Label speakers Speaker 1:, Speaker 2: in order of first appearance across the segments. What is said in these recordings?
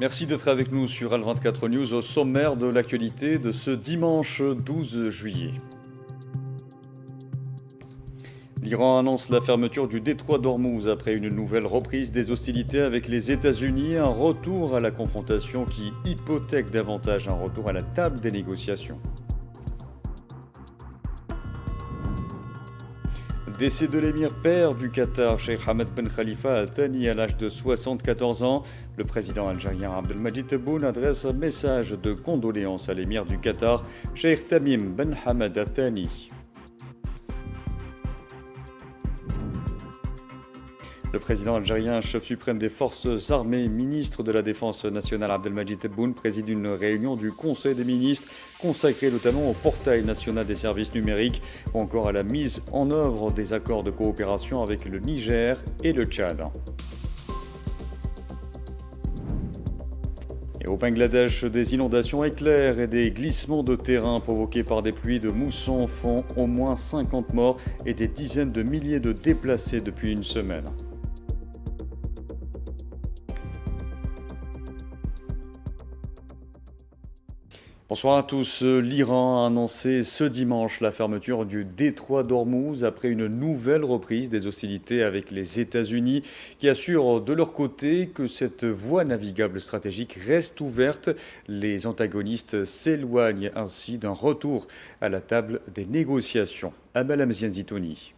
Speaker 1: Merci d'être avec nous sur Al24 News au sommaire de l'actualité de ce dimanche 12 juillet. L'Iran annonce la fermeture du détroit d'Ormuz après une nouvelle reprise des hostilités avec les États-Unis, un retour à la confrontation qui hypothèque davantage un retour à la table des négociations. Décès de l'émir père du Qatar, Cheikh Hamad Ben Khalifa Al Thani à l'âge de 74 ans. Le président algérien Abdelmadjid Tebboune adresse un message de condoléances à l'émir du Qatar, Cheikh Tamim Ben Hamad Al Thani. Le président algérien, chef suprême des forces armées, ministre de la Défense nationale Abdelmadjid Tebboune préside une réunion du Conseil des ministres consacrée notamment au portail national des services numériques ou encore à la mise en œuvre des accords de coopération avec le Niger et le Tchad. Et au Bangladesh, des inondations éclairs et des glissements de terrain provoqués par des pluies de mousson font au moins 50 morts et des dizaines de milliers de déplacés depuis une semaine. Bonsoir à tous. L'Iran a annoncé ce dimanche la fermeture du détroit d'Ormuz après une nouvelle reprise des hostilités avec les États-Unis qui assurent de leur côté que cette voie navigable stratégique reste ouverte. Les antagonistes s'éloignent ainsi d'un retour à la table des négociations. Amal Amzian Zitouni.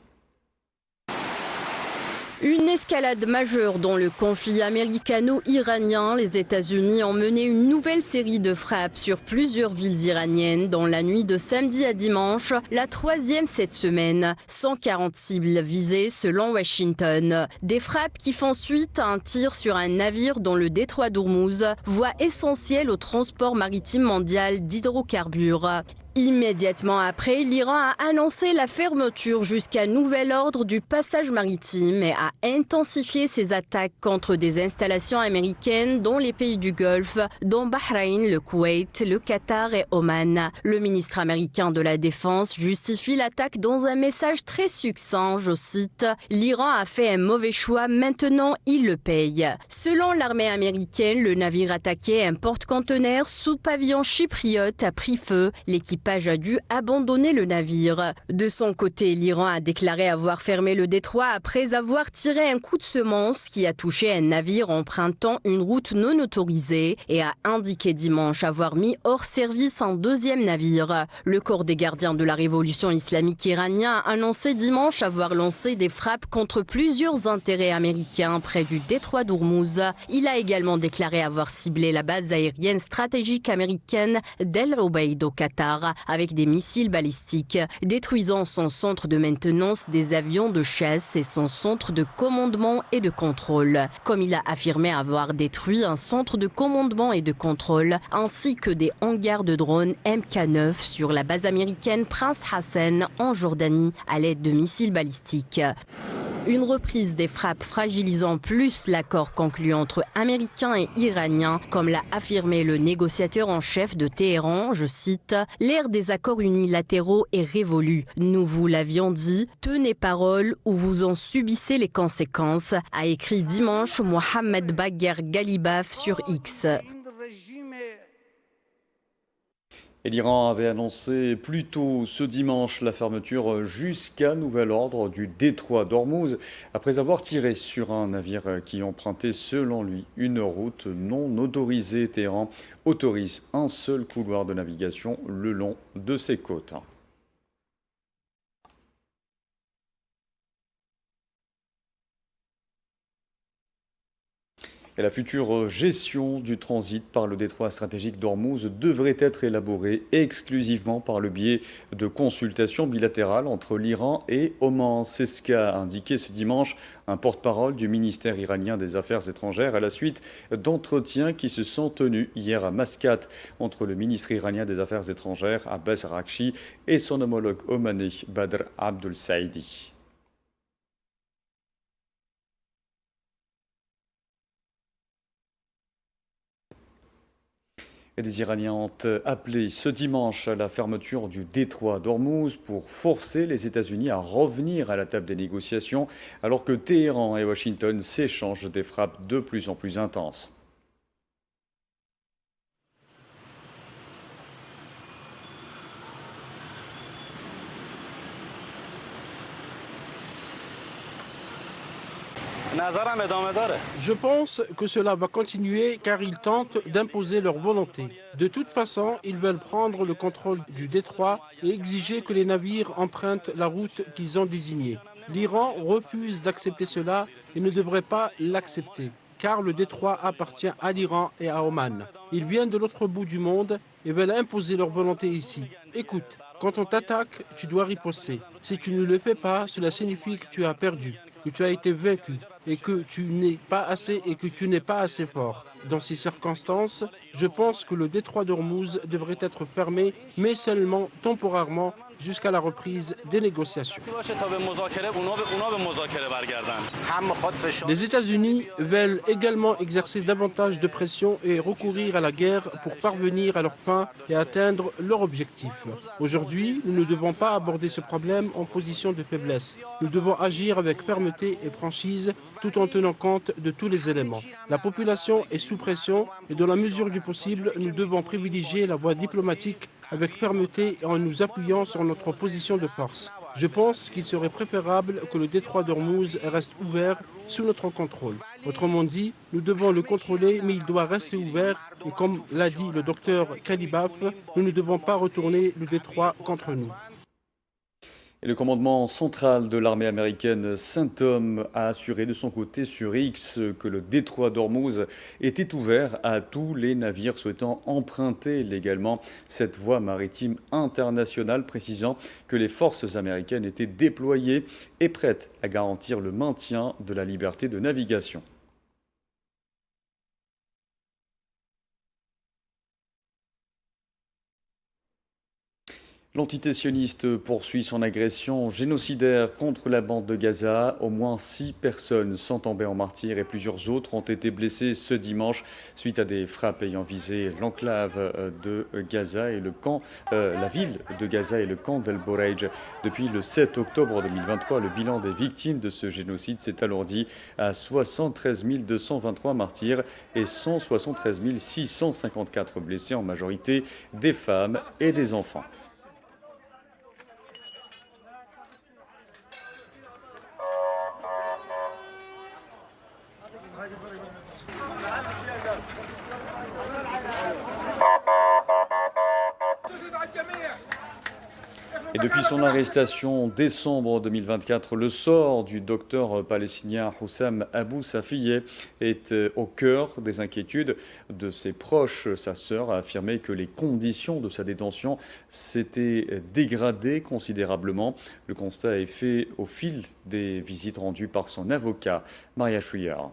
Speaker 2: Une escalade majeure dans le conflit américano-iranien. Les États-Unis ont mené une nouvelle série de frappes sur plusieurs villes iraniennes dans la nuit de samedi à dimanche, la troisième cette semaine. 140 cibles visées selon Washington. Des frappes qui font suite à un tir sur un navire dans le détroit d'Ormuz, voie essentielle au transport maritime mondial d'hydrocarbures. Immédiatement après, l'Iran a annoncé la fermeture jusqu'à nouvel ordre du passage maritime et a intensifié ses attaques contre des installations américaines dans les pays du Golfe, dont Bahreïn, le Koweït, le Qatar et Oman. Le ministre américain de la Défense justifie l'attaque dans un message très succinct, je cite « L'Iran a fait un mauvais choix, maintenant il le paye ». Selon l'armée américaine, le navire attaqué, un porte-conteneurs sous pavillon chypriote, a pris feu. L'équipage a dû abandonner le navire. De son côté, l'Iran a déclaré avoir fermé le détroit après avoir tiré un coup de semence qui a touché un navire empruntant une route non autorisée et a indiqué dimanche avoir mis hors service un deuxième navire. Le corps des gardiens de la révolution islamique iranien a annoncé dimanche avoir lancé des frappes contre plusieurs intérêts américains près du détroit d'Ormuz. Il a également déclaré avoir ciblé la base aérienne stratégique américaine d'El Ubaid au Qatar avec des missiles balistiques, détruisant son centre de maintenance des avions de chasse et son centre de commandement et de contrôle. Comme il a affirmé avoir détruit un centre de commandement et de contrôle, ainsi que des hangars de drones MK9 sur la base américaine Prince Hassan en Jordanie à l'aide de missiles balistiques. Une reprise des frappes fragilisant plus l'accord conclu entre Américains et Iraniens, comme l'a affirmé le négociateur en chef de Téhéran, je cite « L'ère des accords unilatéraux est révolue. Nous vous l'avions dit, tenez parole ou vous en subissez les conséquences », a écrit dimanche Mohamed Bagher Ghalibaf sur X.
Speaker 1: Et l'Iran avait annoncé plus tôt ce dimanche la fermeture jusqu'à nouvel ordre du détroit d'Ormuz après avoir tiré sur un navire qui empruntait selon lui une route non autorisée. Téhéran autorise un seul couloir de navigation le long de ses côtes. Et la future gestion du transit par le détroit stratégique d'Ormuz devrait être élaborée exclusivement par le biais de consultations bilatérales entre l'Iran et Oman. C'est ce qu'a indiqué ce dimanche un porte-parole du ministère iranien des Affaires étrangères à la suite d'entretiens qui se sont tenus hier à Mascate entre le ministre iranien des Affaires étrangères Abbas Araghchi et son homologue omanais Badr Abdul Saidi. Et des Iraniens ont appelé ce dimanche à la fermeture du détroit d'Ormuz pour forcer les États-Unis à revenir à la table des négociations, alors que Téhéran et Washington s'échangent des frappes de plus en plus intenses.
Speaker 3: Je pense que cela va continuer car ils tentent d'imposer leur volonté. De toute façon, ils veulent prendre le contrôle du détroit et exiger que les navires empruntent la route qu'ils ont désignée. L'Iran refuse d'accepter cela et ne devrait pas l'accepter, car le détroit appartient à l'Iran et à Oman. Ils viennent de l'autre bout du monde et veulent imposer leur volonté ici. Écoute, quand on t'attaque, tu dois riposter. Si tu ne le fais pas, cela signifie que tu as perdu, que tu as été vaincu et que tu n'es pas assez fort. Dans ces circonstances, je pense que le détroit d'Ormuz devrait être fermé, mais seulement temporairement, jusqu'à la reprise des négociations. Les États-Unis veulent également exercer davantage de pression et recourir à la guerre pour parvenir à leur fin et atteindre leur objectif. Aujourd'hui, nous ne devons pas aborder ce problème en position de faiblesse. Nous devons agir avec fermeté et franchise tout en tenant compte de tous les éléments. La population est sous pression et dans la mesure du possible, nous devons privilégier la voie diplomatique avec fermeté et en nous appuyant sur notre position de force. Je pense qu'il serait préférable que le détroit d'Ormuz reste ouvert sous notre contrôle. Autrement dit, nous devons le contrôler, mais il doit rester ouvert. Et comme l'a dit le docteur Kalibaf, nous ne devons pas retourner le détroit contre nous.
Speaker 1: Et le commandement central de l'armée américaine CENTCOM a assuré de son côté sur X que le détroit d'Ormuz était ouvert à tous les navires souhaitant emprunter légalement cette voie maritime internationale, précisant que les forces américaines étaient déployées et prêtes à garantir le maintien de la liberté de navigation. L'entité sioniste poursuit son agression génocidaire contre la bande de Gaza. Au moins 6 personnes sont tombées en martyrs et plusieurs autres ont été blessées ce dimanche suite à des frappes ayant visé l'enclave de Gaza et la ville de Gaza et le camp d'El Boreij. Depuis le 7 octobre 2023, le bilan des victimes de ce génocide s'est alourdi à 73 223 martyrs et 173 654 blessés, en majorité des femmes et des enfants. Et depuis son arrestation en décembre 2024, le sort du docteur palestinien Hussam Abou Safieh est au cœur des inquiétudes de ses proches. Sa sœur a affirmé que les conditions de sa détention s'étaient dégradées considérablement. Le constat est fait au fil des visites rendues par son avocat, Maria Chouillard.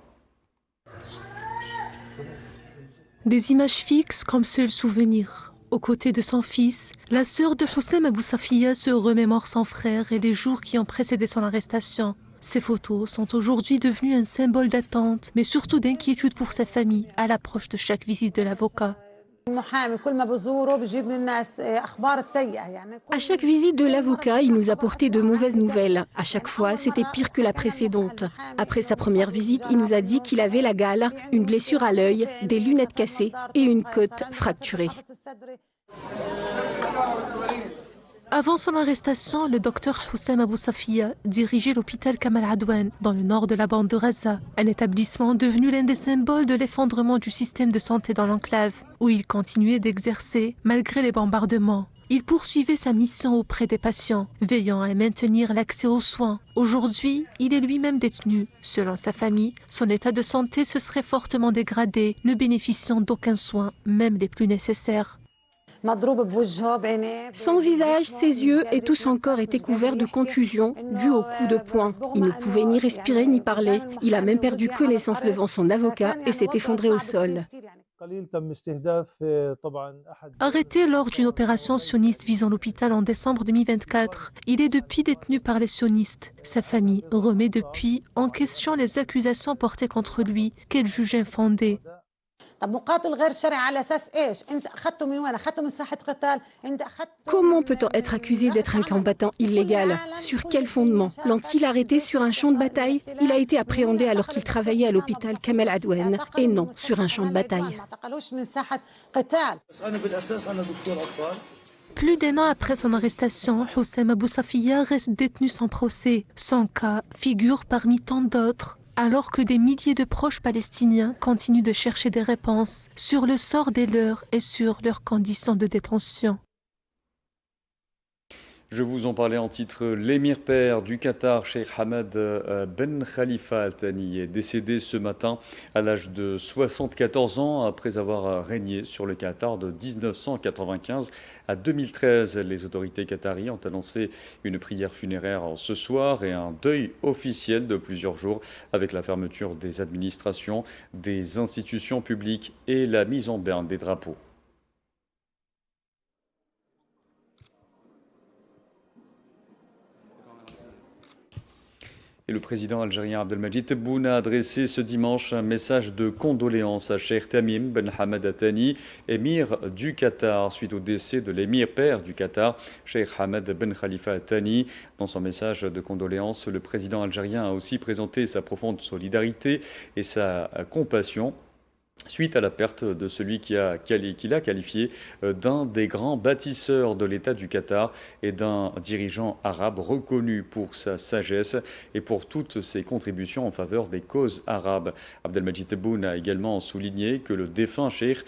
Speaker 4: Des images fixes comme seul souvenir. Aux côtés de son fils, la sœur de Hussam Abou Safieh se remémore son frère et les jours qui ont précédé son arrestation. Ces photos sont aujourd'hui devenues un symbole d'attente, mais surtout d'inquiétude pour sa famille à l'approche de chaque visite de l'avocat.
Speaker 5: À chaque visite de l'avocat, il nous apportait de mauvaises nouvelles. À chaque fois, c'était pire que la précédente. Après sa première visite, il nous a dit qu'il avait la gale, une blessure à l'œil, des lunettes cassées et une côte fracturée.
Speaker 4: Avant son arrestation, le docteur Hussam Abou Safieh dirigeait l'hôpital Kamal Adwan dans le nord de la bande de Gaza, un établissement devenu l'un des symboles de l'effondrement du système de santé dans l'enclave, où il continuait d'exercer malgré les bombardements. Il poursuivait sa mission auprès des patients, veillant à maintenir l'accès aux soins. Aujourd'hui, il est lui-même détenu. Selon sa famille, son état de santé se serait fortement dégradé, ne bénéficiant d'aucun soin, même les plus nécessaires.
Speaker 5: Son visage, ses yeux et tout son corps étaient couverts de contusions dues aux coups de poing. Il ne pouvait ni respirer ni parler. Il a même perdu connaissance devant son avocat et s'est effondré au sol.
Speaker 4: Arrêté lors d'une opération sioniste visant l'hôpital en décembre 2024, il est depuis détenu par les sionistes. Sa famille remet depuis en question les accusations portées contre lui, qu'elle juge infondées.
Speaker 5: Comment peut-on être accusé d'être un combattant illégal? Sur quel fondement? L'ont-ils arrêté sur un champ de bataille? Il a été appréhendé alors qu'il travaillait à l'hôpital Kamal Adwan et non sur un champ de bataille.
Speaker 4: Plus d'1 an après son arrestation, Hussam Abou Safieh reste détenu sans procès. Son cas figure parmi tant d'autres alors que des milliers de proches palestiniens continuent de chercher des réponses sur le sort des leurs et sur leurs conditions de détention.
Speaker 1: Je vous en parlais en titre. L'émir père du Qatar, Cheikh Hamad Ben Khalifa Al Thani, est décédé ce matin à l'âge de 74 ans après avoir régné sur le Qatar de 1995 à 2013. Les autorités qataries ont annoncé une prière funéraire ce soir et un deuil officiel de plusieurs jours avec la fermeture des administrations, des institutions publiques et la mise en berne des drapeaux. Et le président algérien Abdelmadjid Tebboune a adressé ce dimanche un message de condoléances à Cheikh Tamim Ben Hamad Al Thani, émir du Qatar, suite au décès de l'émir père du Qatar, Cheikh Hamad Ben Khalifa Al Thani. Dans son message de condoléances, le président algérien a aussi présenté sa profonde solidarité et sa compassion suite à la perte de celui qu'il a qualifié d'un des grands bâtisseurs de l'État du Qatar et d'un dirigeant arabe reconnu pour sa sagesse et pour toutes ses contributions en faveur des causes arabes. Abdelmadjid Tebboune a également souligné que le défunt cheikh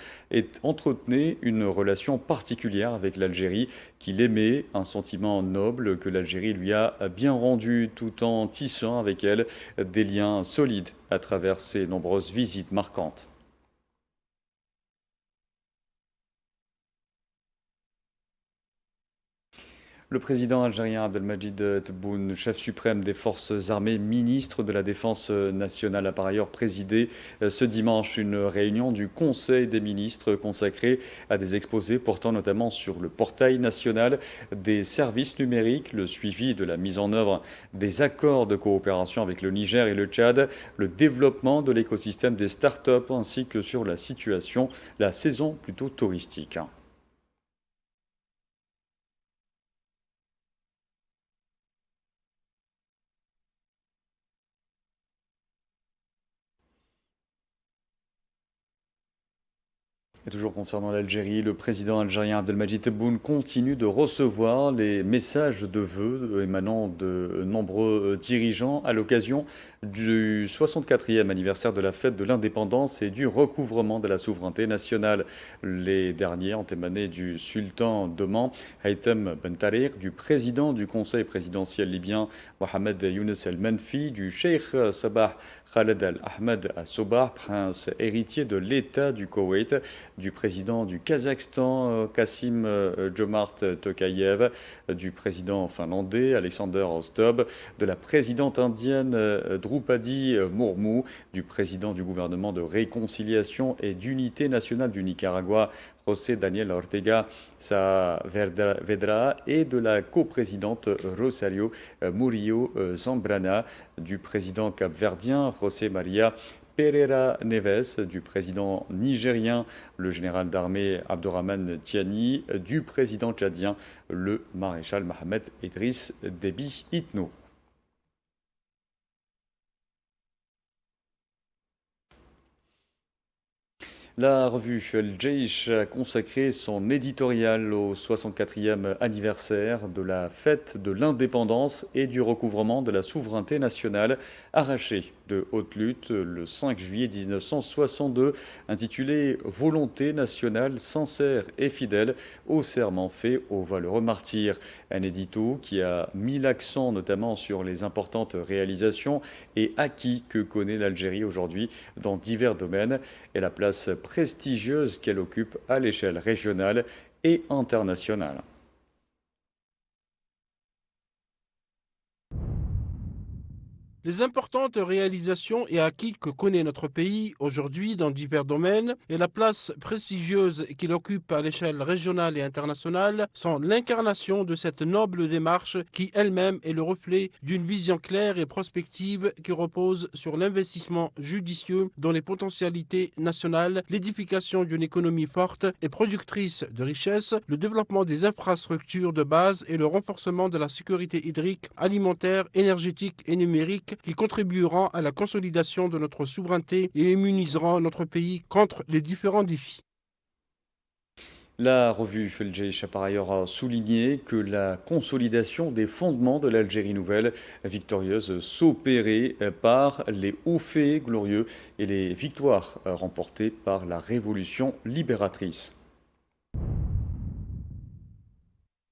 Speaker 1: entretenait une relation particulière avec l'Algérie, qu'il aimait, un sentiment noble que l'Algérie lui a bien rendu tout en tissant avec elle des liens solides à travers ses nombreuses visites marquantes. Le président algérien Abdelmadjid Tebboune, chef suprême des forces armées, ministre de la Défense nationale, a par ailleurs présidé ce dimanche une réunion du Conseil des ministres consacrée à des exposés portant notamment sur le portail national des services numériques, le suivi de la mise en œuvre des accords de coopération avec le Niger et le Tchad, le développement de l'écosystème des start-up ainsi que sur la saison plutôt touristique. Et toujours concernant l'Algérie, le président algérien Abdelmadjid Tebboune continue de recevoir les messages de vœux émanant de nombreux dirigeants à l'occasion du 64e anniversaire de la fête de l'indépendance et du recouvrement de la souveraineté nationale. Les derniers ont émané du sultan d'Oman, Haitham Ben Tarir, du président du conseil présidentiel libyen, Mohamed Younes El Menfi, du cheikh Sabah Khaled Al-Ahmed Al-Sobah, prince héritier de l'État du Koweït, du président du Kazakhstan, Kassim Jomart Tokayev, du président finlandais, Alexander Ostob, de la présidente indienne, Droupadi Murmu, du président du gouvernement de réconciliation et d'unité nationale du Nicaragua, José Daniel Ortega Saavedra, et de la coprésidente Rosario Murillo Zambrana, du président capverdien José Maria Pereira Neves, du président nigérien, le général d'armée Abdourahmane Tiani, du président tchadien, le maréchal Mohamed Idriss Déby Itno. La revue El Jaish a consacré son éditorial au 64e anniversaire de la fête de l'indépendance et du recouvrement de la souveraineté nationale arrachée de haute lutte le 5 juillet 1962, intitulé « Volonté nationale sincère et fidèle au serment fait aux valeureux martyrs ». Un édito qui a mis l'accent notamment sur les importantes réalisations et acquis que connaît l'Algérie aujourd'hui dans divers domaines et la place prestigieuse qu'elle occupe à l'échelle régionale et internationale.
Speaker 3: Les importantes réalisations et acquis que connaît notre pays aujourd'hui dans divers domaines et la place prestigieuse qu'il occupe à l'échelle régionale et internationale sont l'incarnation de cette noble démarche qui elle-même est le reflet d'une vision claire et prospective qui repose sur l'investissement judicieux dans les potentialités nationales, l'édification d'une économie forte et productrice de richesses, le développement des infrastructures de base et le renforcement de la sécurité hydrique, alimentaire, énergétique et numérique qui contribueront à la consolidation de notre souveraineté et immuniseront notre pays contre les différents défis.
Speaker 1: La revue El Jaish a par ailleurs souligné que la consolidation des fondements de l'Algérie nouvelle victorieuse s'opérait par les hauts faits glorieux et les victoires remportées par la révolution libératrice.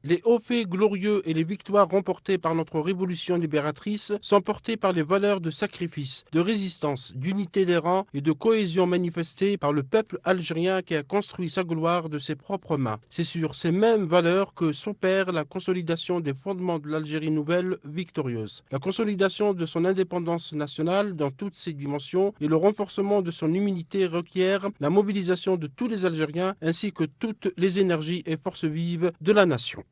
Speaker 3: Les hauts faits glorieux et les victoires remportées par notre révolution libératrice sont portés par les valeurs de sacrifice, de résistance, d'unité des rangs et de cohésion manifestées par le peuple algérien qui a construit sa gloire de ses propres mains. C'est sur ces mêmes valeurs que s'opère la consolidation des fondements de l'Algérie nouvelle victorieuse. La consolidation de son indépendance nationale dans toutes ses dimensions et le renforcement de son immunité requièrent la mobilisation de tous les Algériens ainsi que toutes les énergies et forces vives de la nation.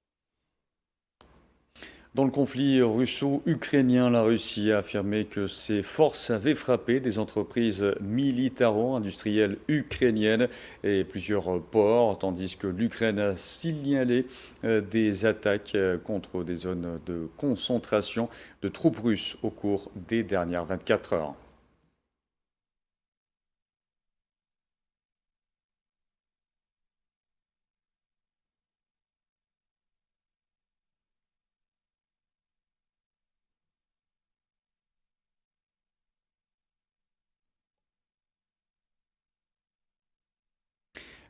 Speaker 1: Dans le conflit russo-ukrainien, la Russie a affirmé que ses forces avaient frappé des entreprises militaro-industrielles ukrainiennes et plusieurs ports, tandis que l'Ukraine a signalé des attaques contre des zones de concentration de troupes russes au cours des dernières 24 heures.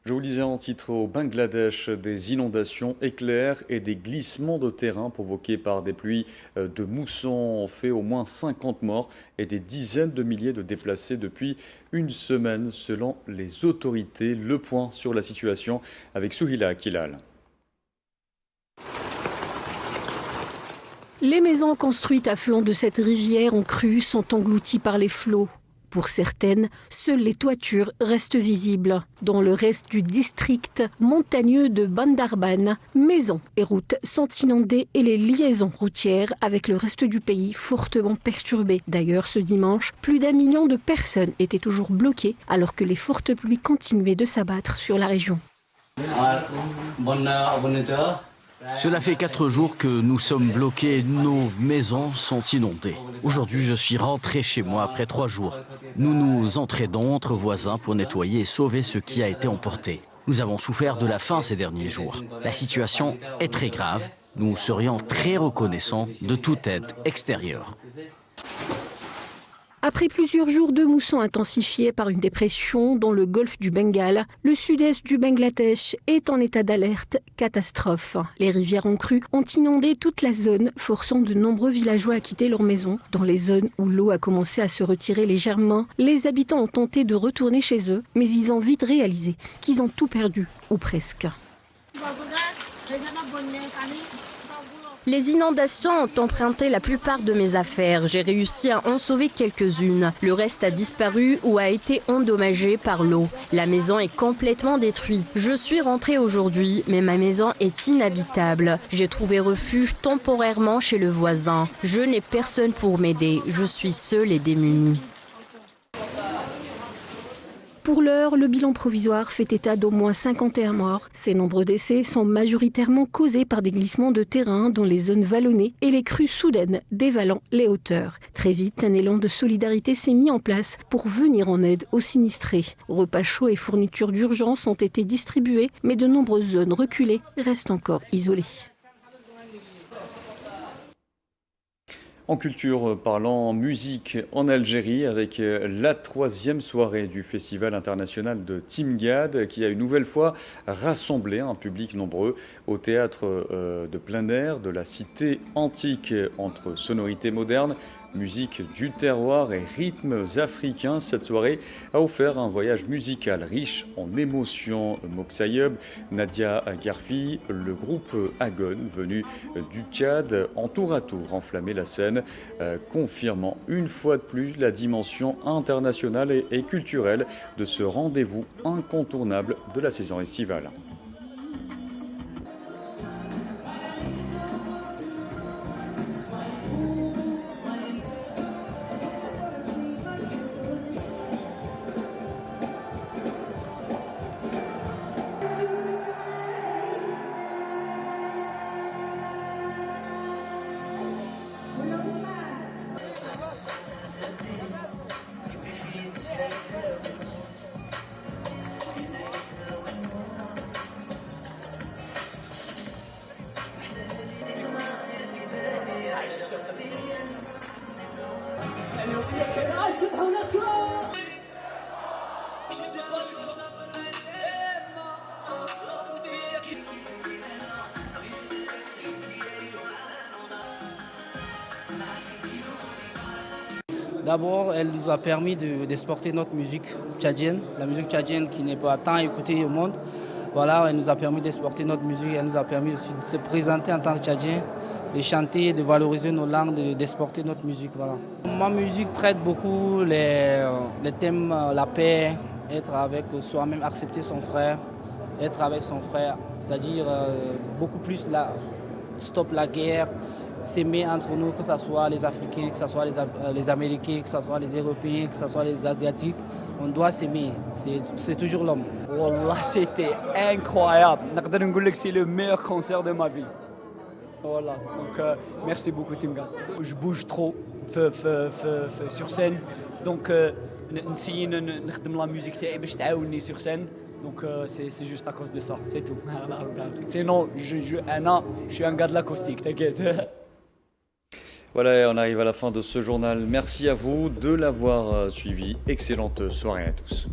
Speaker 1: Je vous disais en titre, au Bangladesh, des inondations éclairs et des glissements de terrain provoqués par des pluies de mousson ont fait au moins 50 morts et des dizaines de milliers de déplacés depuis une semaine selon les autorités. Le point sur la situation avec Souhila Akilal.
Speaker 5: Les maisons construites à flanc de cette rivière en crue sont englouties par les flots. Pour certaines, seules les toitures restent visibles. Dans le reste du district montagneux de Bandarban, maisons et routes sont inondées et les liaisons routières avec le reste du pays fortement perturbées. D'ailleurs, ce dimanche, plus d'1 million de personnes étaient toujours bloquées alors que les fortes pluies continuaient de s'abattre sur la région.
Speaker 6: Cela fait 4 jours que nous sommes bloqués, nos maisons sont inondées. Aujourd'hui, je suis rentré chez moi après 3 jours. Nous nous entraidons entre voisins pour nettoyer et sauver ce qui a été emporté. Nous avons souffert de la faim ces derniers jours. La situation est très grave. Nous serions très reconnaissants de toute aide extérieure.
Speaker 5: Après plusieurs jours de mousson intensifiés par une dépression dans le golfe du Bengale, le sud-est du Bangladesh est en état d'alerte catastrophe. Les rivières en crue ont inondé toute la zone, forçant de nombreux villageois à quitter leurs maisons. Dans les zones où l'eau a commencé à se retirer légèrement, les habitants ont tenté de retourner chez eux, mais ils ont vite réalisé qu'ils ont tout perdu, ou presque.
Speaker 2: Les inondations ont emprunté la plupart de mes affaires. J'ai réussi à en sauver quelques-unes. Le reste a disparu ou a été endommagé par l'eau. La maison est complètement détruite. Je suis rentrée aujourd'hui, mais ma maison est inhabitable. J'ai trouvé refuge temporairement chez le voisin. Je n'ai personne pour m'aider. Je suis seule et démunie.
Speaker 5: Pour l'heure, le bilan provisoire fait état d'au moins 51 morts. Ces nombreux décès sont majoritairement causés par des glissements de terrain dans les zones vallonnées et les crues soudaines dévalant les hauteurs. Très vite, un élan de solidarité s'est mis en place pour venir en aide aux sinistrés. Repas chauds et fournitures d'urgence ont été distribués, mais de nombreuses zones reculées restent encore isolées.
Speaker 1: En culture, parlant musique en Algérie avec la 3e soirée du Festival international de Timgad qui a une nouvelle fois rassemblé un public nombreux au théâtre de plein air de la cité antique entre sonorités modernes, musique du terroir et rythmes africains. Cette soirée a offert un voyage musical riche en émotions. Moksayeb, Nadia Garfi, le groupe Agon venu du Tchad en tour à tour enflammé la scène, confirmant une fois de plus la dimension internationale et culturelle de ce rendez-vous incontournable de la saison estivale.
Speaker 7: D'abord, elle nous a permis d'exporter notre musique tchadienne, la musique tchadienne qui n'est pas tant écoutée au monde. Voilà, elle nous a permis d'exporter notre musique, elle nous a permis aussi de se présenter en tant que tchadien, de chanter, de valoriser nos langues, d'exporter notre musique. Voilà. Ma musique traite beaucoup les thèmes, la paix, être avec soi-même, accepter son frère, être avec son frère, c'est-à-dire beaucoup plus stop la guerre, s'aimer entre nous, que ce soit les Africains, que ce soit les Américains, que ce soit les Européens, que ce soit les Asiatiques. On doit s'aimer, c'est toujours l'homme.
Speaker 8: Wallah, c'était incroyable. C'est le meilleur concert de ma vie. Voilà, donc merci beaucoup Timga. Je bouge trop sur scène, donc نسيي نخدم la musique تاعي باش تعاوني sur scène. Donc c'est juste à cause de ça, c'est tout. Sinon, je suis un gars de l'acoustique, t'inquiète.
Speaker 1: Voilà, on arrive à la fin de ce journal. Merci à vous de l'avoir suivi. Excellente soirée à tous.